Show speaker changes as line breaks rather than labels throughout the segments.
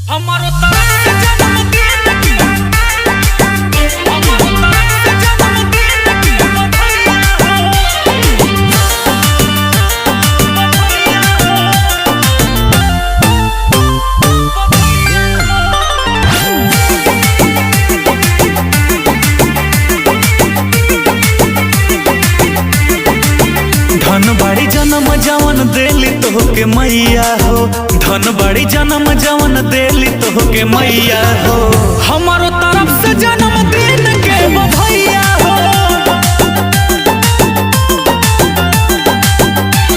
हमारो तरफ से जन्मदिन की हमारो तरफ से जन्मदिन की बधाइयाँ
धन बाड़ी जन्म जवन देली तोहके मैया हो, धन बाड़ी जन्म जवन देली तोहके मैया हो।
हमारो तरफ से जन्मदिन के बधाइयाँ हो,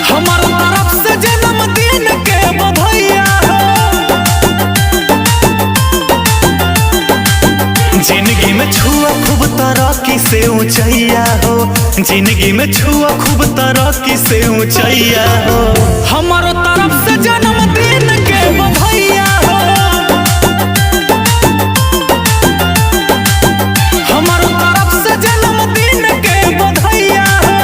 हमारो तरफ से जन्मदिन के बधाइयाँ हो।
जिंदगी में छुआ खूब तरक्की से ऊंचैया हो, जिंदगी में छुआ खूब तरक्की से ऊंचैया हो।
हमारो तरफ से जन्मदिन के बधाइयाँ हो, हमारो तरफ से जन्मदिन के बधाइयाँ हो।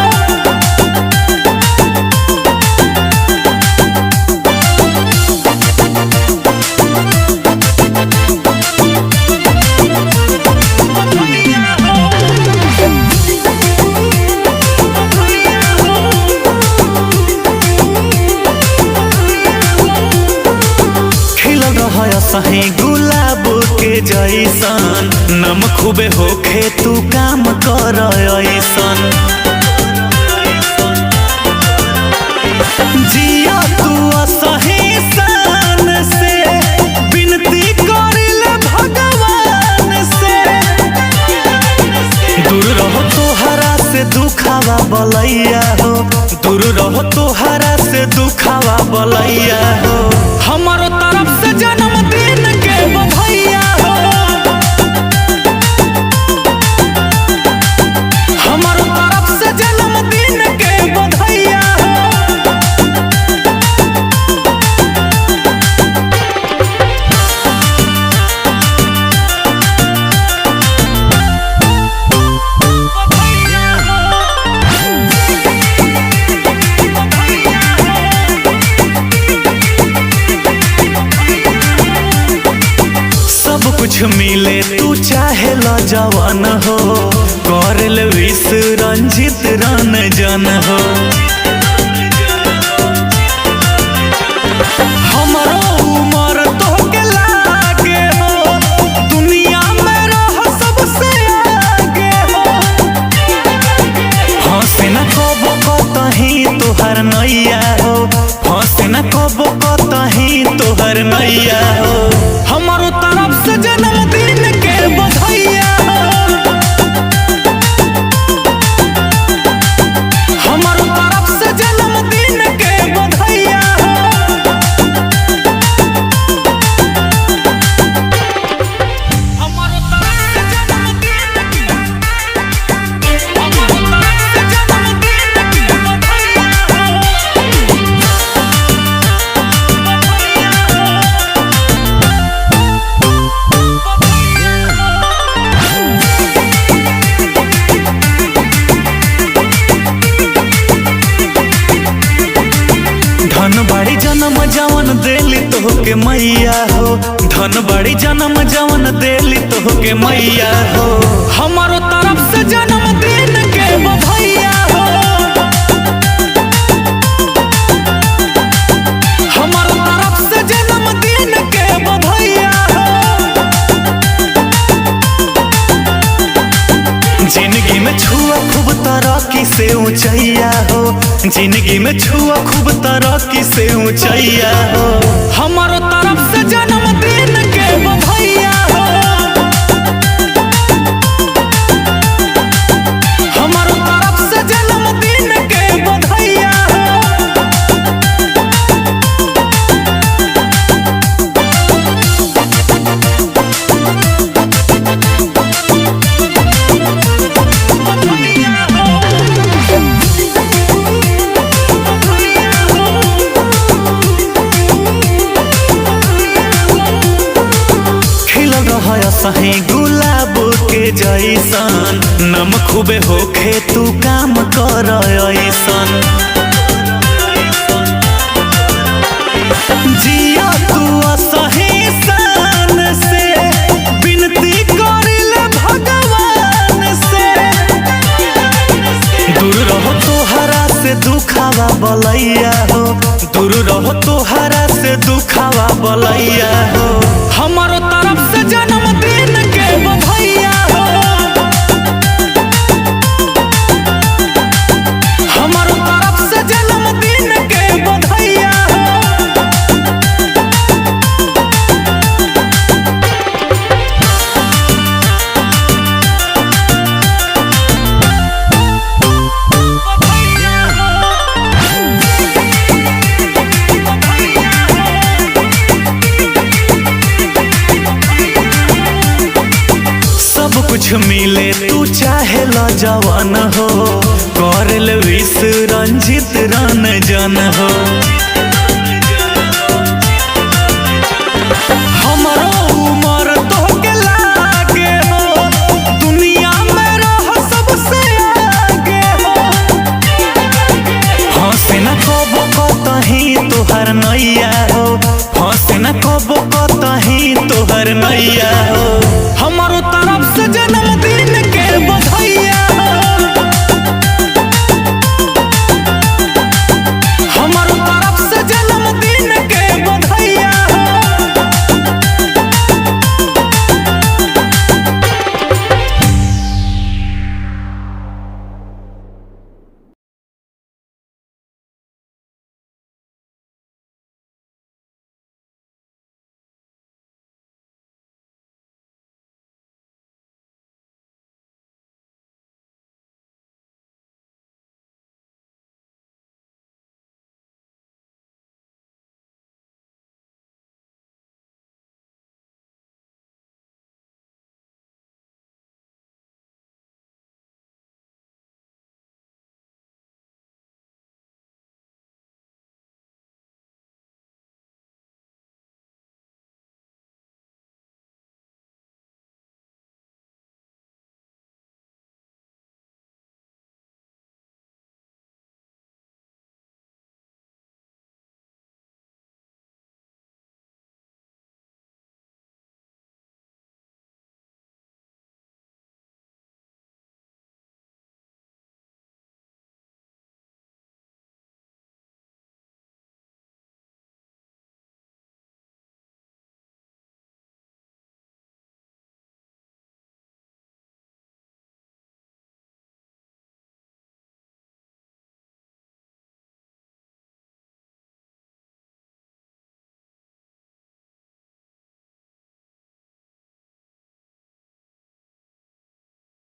सही गुलाब के जैसन नम खूबे होखे तू काम कर ऐसन। जिया तू सही शान से विनती करिले भगवान से, दूर रहो तोहरा से दुखावा बलैया हो, दूर रहो तोहरा से दुखावा बलैया हो।
हमारो तरफ से जन्मदिन के बधाइयाँ हो, हमारो तरफ से जन्मदिन के बधाइयाँ हो।
कुछ मिले तू चाहे ला जवान हो, कर ले विश रंजित रन जन हो। हमारो उम्र तोहके लागे हो, दुनिया में रह सबसे आगे हो। हंसे न कबो कतही तोहर नैया हो, हंसे न कबो कतही तोहर नैया हो।
हमारो तरफ से जन्मदिन के बधाइयाँ हो, हमारो तरफ से जन्मदिन के बधाइयाँ हो। हमारो तरफ से जन्मदिन की हमारो तरफ से जन्मदिन की बधाइयाँ हो।
धन बाड़ी जन्म जवन देली तोहके मैया हो, धन बाड़ी जन्म जवन देली तोहके मैया हो।
हमारो तरफ से जन्मदिन के बधाइयाँ हो, हमारो तरफ से जन्मदिन के बधाइयाँ हो।
जिंदगी में छुआ खूब तरक्की से ऊंचैया हो, जिंदगी में छुआ खूब तरक्की से ऊंचैया हो।
हमारो तरफ से जन्मदिन के बधाइयाँ हो, हमारो तरफ से जन्मदिन के बधाइयाँ हो।
सही गुलाब के जैसन नम खूबे होखे तू काम कर ऐसन। जिया तू सही सा तोहरा से दुखावा बलैया हो।
हमारो तरफ से जन्मदिन के बधाइया हो। हमारो तरफ से जन्मदिन के बधाइया हो।
सब कुछ मिले तू चाहे ला जवान हो, कर ले विश रंजित रन जन हो।